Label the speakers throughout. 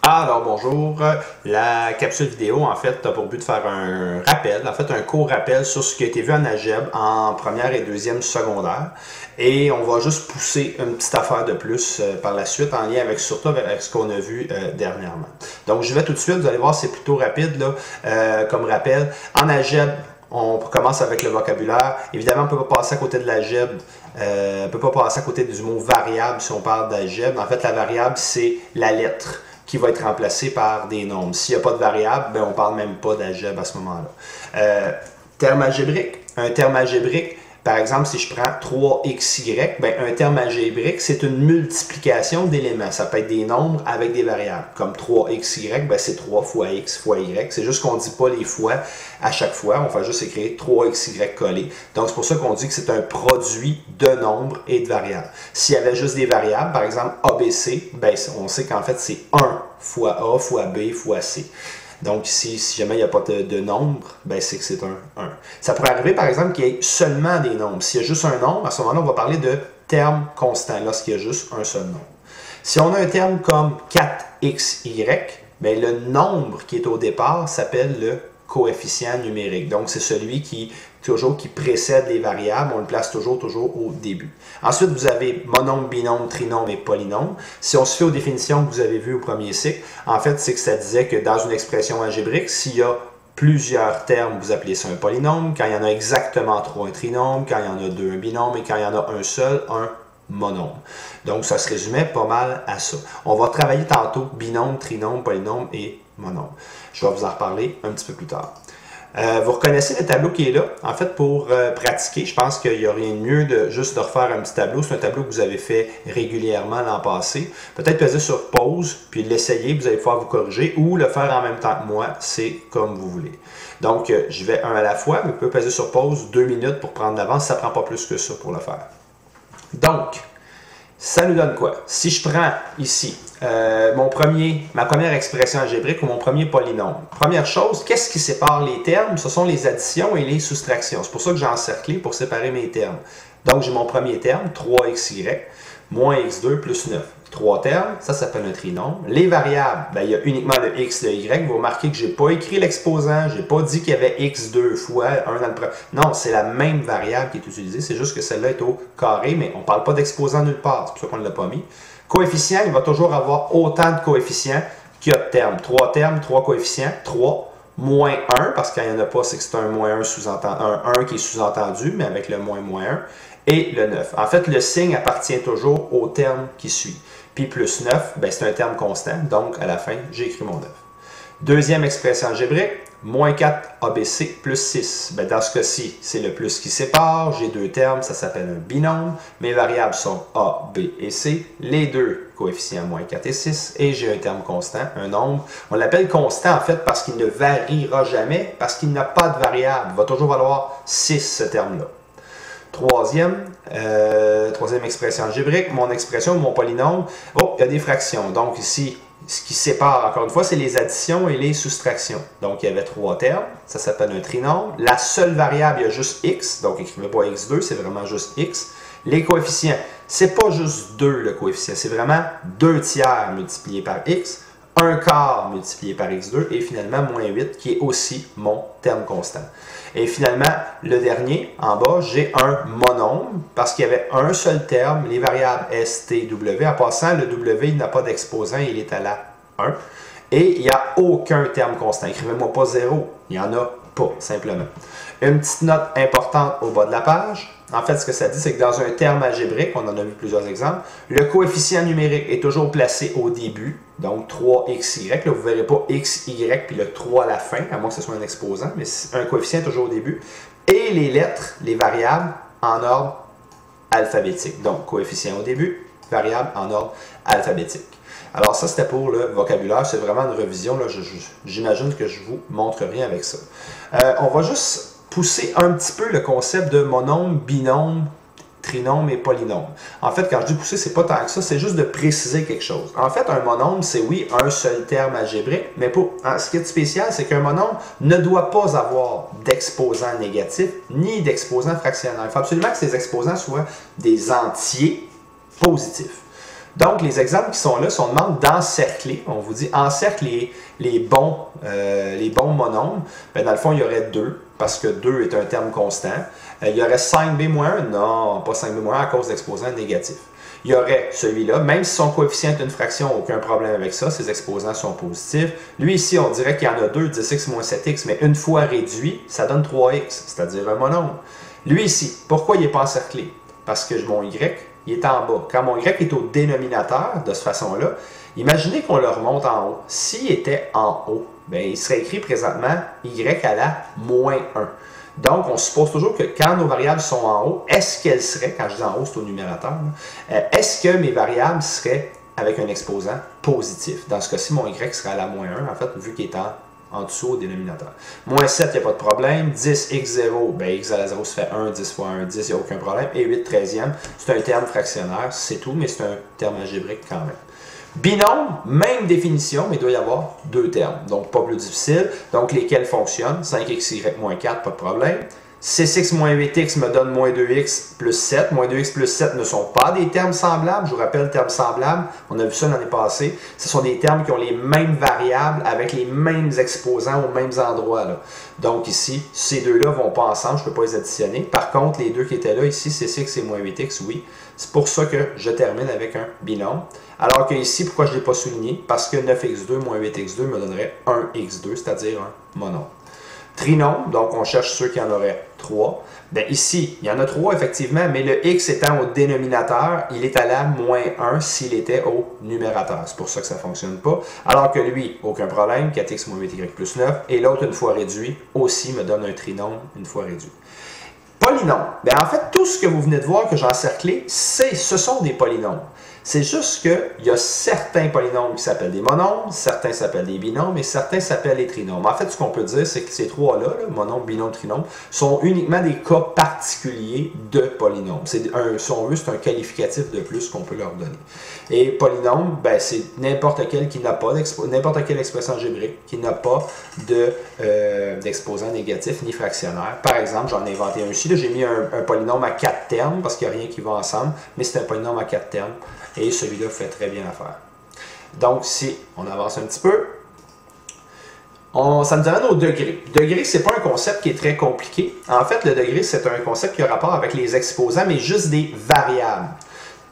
Speaker 1: Alors bonjour, la capsule vidéo en fait a pour but de faire un rappel, en fait un court rappel sur ce qui a été vu en algèbre en première et deuxième secondaire et on va juste pousser une petite affaire de plus par la suite en lien avec surtout avec ce qu'on a vu dernièrement. Donc je vais tout de suite, vous allez voir c'est plutôt rapide là, comme rappel. En algèbre, on commence avec le vocabulaire. Évidemment, on ne peut pas passer à côté de l'algèbre. On ne peut pas passer à côté du mot variable si on parle d'algèbre. En fait, la variable, c'est la lettre qui va être remplacée par des nombres. S'il n'y a pas de variable, ben, on ne parle même pas d'algèbre à ce moment-là. Terme algébrique. Un terme algébrique, par exemple, si je prends 3xy, ben, un terme algébrique, c'est une multiplication d'éléments. Ça peut être des nombres avec des variables. Comme 3xy, ben, c'est 3 fois x fois y. C'est juste qu'on ne dit pas les fois à chaque fois. On va juste écrire 3xy collé. Donc, c'est pour ça qu'on dit que c'est un produit de nombres et de variables. S'il y avait juste des variables, par exemple ABC, ben, on sait qu'en fait, c'est 1 fois A fois B fois C. Donc ici, si jamais il n'y a pas de nombre, ben c'est que c'est un 1. Ça pourrait arriver, par exemple, qu'il y ait seulement des nombres. S'il y a juste un nombre, à ce moment-là, on va parler de terme constant, lorsqu'il y a juste un seul nombre. Si on a un terme comme 4xy, ben le nombre qui est au départ s'appelle le coefficient numérique. Donc, c'est celui qui précède les variables. On le place toujours au début. Ensuite, vous avez monombre, binôme, trinôme et polynôme. Si on se fait aux définitions que vous avez vues au premier cycle, en fait, c'est que ça disait que dans une expression algébrique, s'il y a plusieurs termes, vous appelez ça un polynôme. Quand il y en a exactement 3, un trinôme. Quand il y en a 2, un binôme. Et quand il y en a un seul, un monôme. Donc, ça se résumait pas mal à ça. On va travailler tantôt binôme, trinôme, polynôme et monôme. Je vais vous en reparler un petit peu plus tard. Vous reconnaissez le tableau qui est là. En fait, pour pratiquer, je pense qu'il n'y a rien de mieux de juste de refaire un petit tableau. C'est un tableau que vous avez fait régulièrement l'an passé. Peut-être peser sur pause, puis l'essayer, vous allez pouvoir vous corriger, ou le faire en même temps que moi, c'est comme vous voulez. Donc, je vais un à la fois, mais vous pouvez peser sur pause 2 minutes pour prendre l'avance. Ça ne prend pas plus que ça pour le faire. Donc, ça nous donne quoi? Si je prends ici ma première expression algébrique ou mon premier polynôme. Première chose, qu'est-ce qui sépare les termes? Ce sont les additions et les soustractions. C'est pour ça que j'ai encerclé pour séparer mes termes. Donc, j'ai mon premier terme, 3xy, moins x2 plus 9. 3 termes, ça s'appelle un trinôme. Les variables, ben, il y a uniquement le x et le y. Vous remarquez que je n'ai pas écrit l'exposant, je n'ai pas dit qu'il y avait x2 fois 1 dans le premier. Non, c'est la même variable qui est utilisée, c'est juste que celle-là est au carré, mais on ne parle pas d'exposant nulle part, c'est pour ça qu'on ne l'a pas mis. Coefficient, il va toujours avoir autant de coefficients qu'il y a de termes. 3 termes, 3 coefficients, 3, moins 1, parce qu'il n'y en a pas, c'est que c'est un moins 1 sous-entendu, un 1 qui est sous-entendu, mais avec le moins 1, et le 9. En fait, le signe appartient toujours au terme qui suit. Puis plus 9, ben, c'est un terme constant, donc à la fin, j'ai écrit mon 9. Deuxième expression algébrique, moins 4 ABC plus 6. Ben, dans ce cas-ci, c'est le plus qui sépare. J'ai deux termes, ça s'appelle un binôme. Mes variables sont A, B et C. Les deux coefficients moins 4 et 6. Et j'ai un terme constant, un nombre. On l'appelle constant en fait parce qu'il ne variera jamais, parce qu'il n'a pas de variable. Il va toujours valoir 6 ce terme-là. Troisième expression algébrique, mon expression, mon polynôme. Oh, il y a des fractions. Donc ici, ce qui sépare, encore une fois, c'est les additions et les soustractions. Donc, il y avait 3 termes. Ça s'appelle un trinôme. La seule variable, il y a juste x. Donc, écrivez pas x2, c'est vraiment juste x. Les coefficients, c'est pas juste 2 le coefficient. C'est vraiment 2 tiers multiplié par x, 1 quart multiplié par x2 et finalement, moins 8 qui est aussi mon terme constant. Et finalement, le dernier, en bas, j'ai un monôme parce qu'il y avait un seul terme, les variables S, T, W. En passant, le W, il n'a pas d'exposant, il est à la 1. Et il n'y a aucun terme constant. Écrivez-moi pas 0, il n'y en a pas, simplement. Une petite note importante au bas de la page. En fait, ce que ça dit, c'est que dans un terme algébrique, on en a vu plusieurs exemples, le coefficient numérique est toujours placé au début, donc 3xy. Là, vous ne verrez pas xy puis le 3 à la fin, à moins que ce soit un exposant, mais un coefficient est toujours au début. Et les lettres, les variables, en ordre alphabétique. Donc, coefficient au début, variable en ordre alphabétique. Alors ça, c'était pour le vocabulaire. C'est vraiment une revision. J'imagine que je vous montre rien avec ça. On va juste pousser un petit peu le concept de monôme, binôme, trinôme et polynôme. En fait, quand je dis pousser, c'est pas tant que ça, c'est juste de préciser quelque chose. En fait, un monôme, c'est oui, un seul terme algébrique, mais ce qui est spécial, c'est qu'un monôme ne doit pas avoir d'exposant négatif ni d'exposant fractionnel. Il faut absolument que ces exposants soient des entiers positifs. Donc, les exemples qui sont là, si on demande d'encercler, on vous dit encercle les bons monombres, bien, dans le fond, il y aurait 2, parce que 2 est un terme constant. Il y aurait 5b-1, non, pas 5b-1 à cause d'exposants négatifs. Il y aurait celui-là, même si son coefficient est une fraction, aucun problème avec ça, ses exposants sont positifs. Lui ici, on dirait qu'il y en a 2, 10x moins 7x, mais une fois réduit, ça donne 3x, c'est-à-dire un monombre. Lui ici, pourquoi il n'est pas encerclé? Parce que mon y, il est en bas. Quand mon y est au dénominateur, de cette façon-là, imaginez qu'on le remonte en haut. S'il était en haut, bien, il serait écrit présentement y à la moins 1. Donc, on suppose toujours que quand nos variables sont en haut, est-ce qu'elles seraient, quand je dis en haut, c'est au numérateur, est-ce que mes variables seraient avec un exposant positif? Dans ce cas-ci, mon y serait à la moins 1, en fait, vu qu'il est en dessous au dénominateur. Moins 7, il n'y a pas de problème. 10, x0, bien, x à la 0, ça fait 1, 10 fois 1, 10, il n'y a aucun problème. Et 8, 13e, c'est un terme fractionnaire, c'est tout, mais c'est un terme algébrique quand même. Binôme, même définition, mais il doit y avoir 2 termes, donc pas plus difficile. Donc lesquels fonctionnent, 5xy moins 4, pas de problème. 6x moins 8x me donne moins 2x plus 7. Moins 2x plus 7 ne sont pas des termes semblables. Je vous rappelle, termes semblables, on a vu ça l'année passée. Ce sont des termes qui ont les mêmes variables avec les mêmes exposants aux mêmes endroits, là. Donc ici, ces deux-là ne vont pas ensemble, je ne peux pas les additionner. Par contre, les deux qui étaient là, ici, 6x et moins 8x, oui. C'est pour ça que je termine avec un binôme. Alors que ici, pourquoi je ne l'ai pas souligné? Parce que 9x2 moins 8x2 me donnerait 1x2, c'est-à-dire un monombre. Trinôme, donc on cherche ceux qui en auraient 3. Bien ici, il y en a 3 effectivement, mais le x étant au dénominateur, il est à la moins 1 s'il était au numérateur. C'est pour ça que ça ne fonctionne pas. Alors que lui, aucun problème, 4x moins 8y plus 9. Et l'autre, une fois réduit, aussi me donne un trinôme une fois réduit. Polynôme. Bien, en fait, tout ce que vous venez de voir que j'ai encerclé, ce sont des polynômes. C'est juste qu'il y a certains polynômes qui s'appellent des monombres, certains s'appellent des binômes et certains s'appellent des trinômes. En fait, ce qu'on peut dire, c'est que ces trois-là, monôme, binôme, trinôme, sont uniquement des cas particuliers de polynômes. Si on veut, c'est un qualificatif de plus qu'on peut leur donner. Et polynôme, ben, c'est n'importe quel qui n'a pas n'importe quelle expression algébrique qui n'a pas d'exposant négatif ni fractionnaire. Par exemple, j'en ai inventé un ici. J'ai mis un polynôme à 4 termes parce qu'il n'y a rien qui va ensemble, mais c'est un polynôme à 4 termes. Et celui-là fait très bien l'affaire. Donc, si on avance un petit peu, ça nous amène au degré. Degré, ce n'est pas un concept qui est très compliqué. En fait, le degré, c'est un concept qui a rapport avec les exposants, mais juste des variables.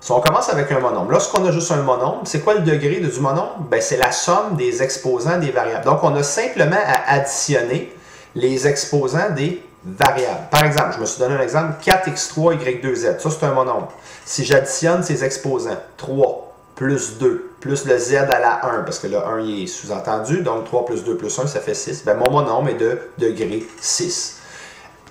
Speaker 1: Si on commence avec un monombre, lorsqu'on a juste un monombre, c'est quoi le degré du monombre? Ben, c'est la somme des exposants des variables. Donc, on a simplement à additionner les exposants des variables. Par exemple, je me suis donné un exemple, 4x3, y2z. Ça, c'est un monombre. Si j'additionne ces exposants, 3 plus 2 plus le z à la 1, parce que le 1 il est sous-entendu, donc 3 plus 2 plus 1, ça fait 6. Ben, mon monombre est de degré 6.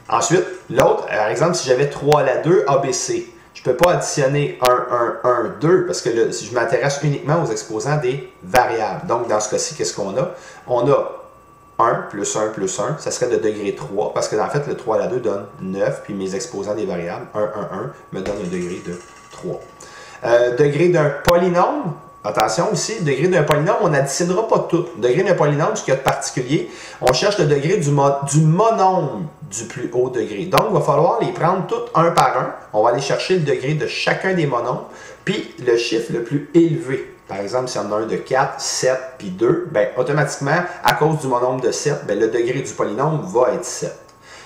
Speaker 1: Ensuite, l'autre, par exemple, si j'avais 3 à la 2, ABC, je ne peux pas additionner 1, 1, 1, 2, parce que si je m'intéresse uniquement aux exposants des variables. Donc, dans ce cas-ci, qu'est-ce qu'on a? On a 1 plus 1 plus 1, ça serait de degré 3, parce que en fait, le 3 à la 2 donne 9, puis mes exposants des variables, 1, 1, 1, me donnent un degré de 3. Degré d'un polynôme, attention ici, degré d'un polynôme, on n'additionnera pas tout. Degré d'un polynôme, ce qu'il y a de particulier, on cherche le degré du monombre du plus haut degré. Donc, il va falloir les prendre tous un par un. On va aller chercher le degré de chacun des monombres, puis le chiffre le plus élevé. Par exemple, si on a un de 4, 7, puis 2, bien, automatiquement, à cause du monombre de 7, bien, le degré du polynôme va être 7.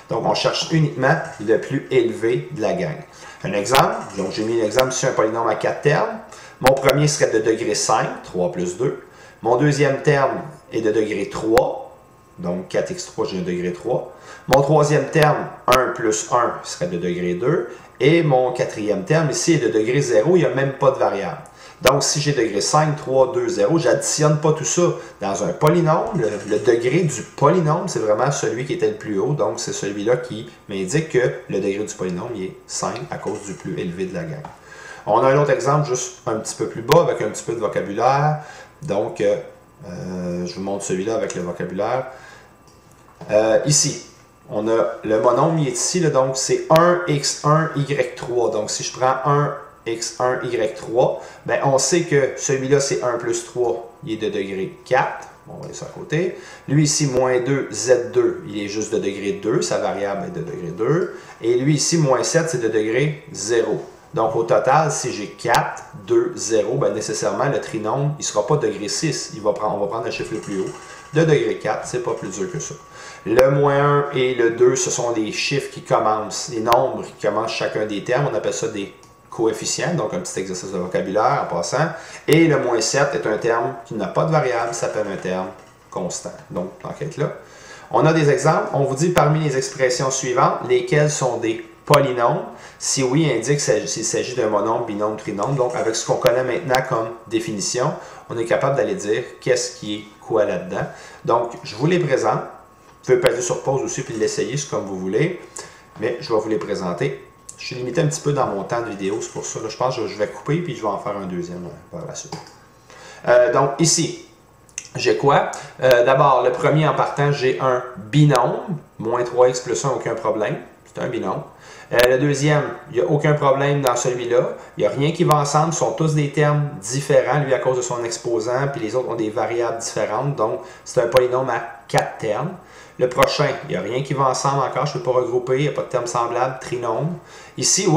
Speaker 1: Donc, on cherche uniquement le plus élevé de la gang. Un exemple, donc j'ai mis l'exemple ici, un polynôme à 4 termes. Mon premier serait de degré 5, 3 plus 2. Mon deuxième terme est de degré 3, donc 4x3, j'ai un degré 3. Mon troisième terme, 1 plus 1, serait de degré 2. Et mon quatrième terme ici est de degré 0, il n'y a même pas de variable. Donc, si j'ai degré 5, 3, 2, 0, je n'additionne pas tout ça dans un polynôme. Le degré du polynôme, c'est vraiment celui qui était le plus haut. Donc, c'est celui-là qui m'indique que le degré du polynôme il est 5 à cause du plus élevé de la gamme. On a un autre exemple juste un petit peu plus bas avec un petit peu de vocabulaire. Donc, je vous montre celui-là avec le vocabulaire. Ici, on a le monombre, il est ici, là, donc c'est 1x1, y3. Donc, si je prends 1 x1, y3, ben on sait que celui-là, c'est 1 plus 3, il est de degré 4. On va aller ça à côté. Lui ici, moins 2, z2, il est juste de degré 2, sa variable est de degré 2. Et lui ici, moins 7, c'est de degré 0. Donc, au total, si j'ai 4, 2, 0, ben, nécessairement, le trinôme, il ne sera pas degré 6. On va prendre le chiffre le plus haut. De degré 4, c'est pas plus dur que ça. Le moins 1 et le 2, ce sont des chiffres qui commencent, des nombres qui commencent chacun des termes. On appelle ça des coefficients, donc un petit exercice de vocabulaire en passant. Et le moins 7 est un terme qui n'a pas de variable, ça s'appelle un terme constant. Donc, l'enquête là. On a des exemples. On vous dit parmi les expressions suivantes, lesquelles sont des polynômes. Si oui, indique s'il s'agit d'un monôme, binôme, trinôme. Donc, avec ce qu'on connaît maintenant comme définition, on est capable d'aller dire qu'est-ce qui est quoi là-dedans. Donc, je vous les présente. Vous pouvez passer sur pause aussi puis l'essayer, c'est comme vous voulez. Mais je vais vous les présenter. Je suis limité un petit peu dans mon temps de vidéo, c'est pour ça. Là, je pense que je vais couper puis je vais en faire un deuxième par la suite. Donc, ici, j'ai quoi? D'abord, le premier en partant, j'ai un binôme. Moins 3x plus 1, aucun problème. C'est un binôme. Le deuxième, il n'y a aucun problème dans celui-là. Il n'y a rien qui va ensemble. Ce sont tous des termes différents, lui à cause de son exposant, puis les autres ont des variables différentes. Donc, c'est un polynôme à 4 termes. Le prochain, il n'y a rien qui va ensemble encore. Je ne peux pas regrouper. Il n'y a pas de terme semblable. Trinôme. Ici,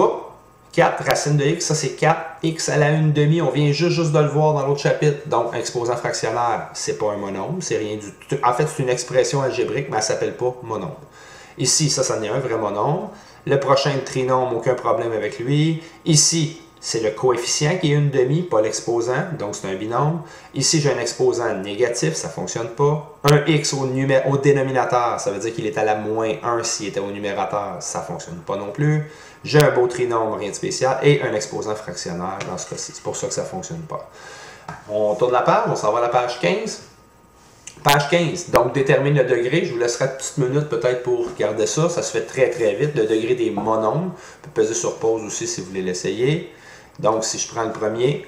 Speaker 1: 4 racine de x. Ça, c'est 4x à la 1/2. On vient juste de le voir dans l'autre chapitre. Donc, exposant fractionnaire, c'est pas un monôme. C'est rien du tout. En fait, c'est une expression algébrique, mais elle ne s'appelle pas monôme. Ici, ça en est un vrai monôme. Le prochain trinôme, aucun problème avec lui. Ici, c'est le coefficient qui est 1/2, pas l'exposant, donc c'est un binôme. Ici, j'ai un exposant négatif, ça ne fonctionne pas. Un x au dénominateur, ça veut dire qu'il est à la moins 1 s'il était au numérateur, ça ne fonctionne pas non plus. J'ai un beau trinôme, rien de spécial, et un exposant fractionnaire dans ce cas-ci. C'est pour ça que ça ne fonctionne pas. On tourne la page, on s'en va à la page 15. Page 15, donc détermine le degré. Je vous laisserai une petite minute peut-être pour regarder ça. Ça se fait très très vite. Le degré des monômes. Vous pouvez peser sur pause aussi si vous voulez l'essayer. Donc si je prends le premier,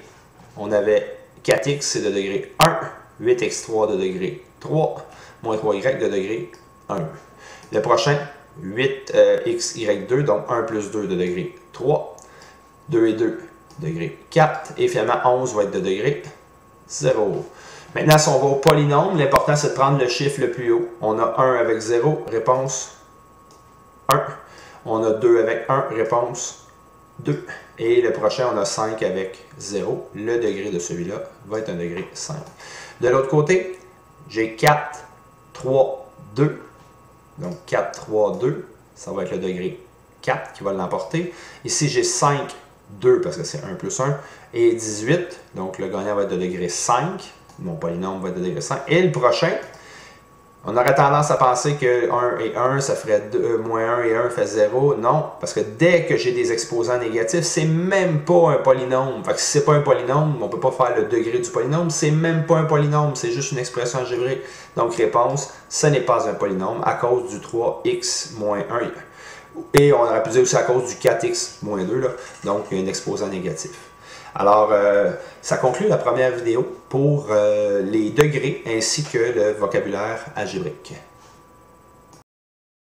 Speaker 1: on avait 4x c'est de degré 1, 8x3 de degré 3, moins 3y de degré 1. Le prochain, 8xy2, donc 1 plus 2 de degré 3, 2 et 2 degré 4, et finalement 11 va être de degré 0. Maintenant, si on va au polynôme, l'important c'est de prendre le chiffre le plus haut. On a 1 avec 0, réponse 1. On a 2 avec 1, réponse 2. Et le prochain, on a 5 avec 0. Le degré de celui-là va être un degré 5. De l'autre côté, j'ai 4, 3, 2. Donc 4, 3, 2, ça va être le degré 4 qui va l'emporter. Ici, j'ai 5, 2 parce que c'est 1 plus 1. Et 18, donc le gagnant va être de degré 5. Mon polynôme va être de degré 5. Et le prochain, on aurait tendance à penser que 1 et 1, ça ferait 2, moins 1 et 1 fait 0. Non, parce que dès que j'ai des exposants négatifs, c'est même pas un polynôme. Fait que si c'est pas un polynôme, on ne peut pas faire le degré du polynôme. C'est même pas un polynôme, c'est juste une expression algébrique. Donc réponse, ce n'est pas un polynôme à cause du 3x moins 1. Et on aurait pu dire aussi à cause du 4x moins 2, là. Donc il y a un exposant négatif. Alors, ça conclut la première vidéo pour les degrés ainsi que le vocabulaire algébrique.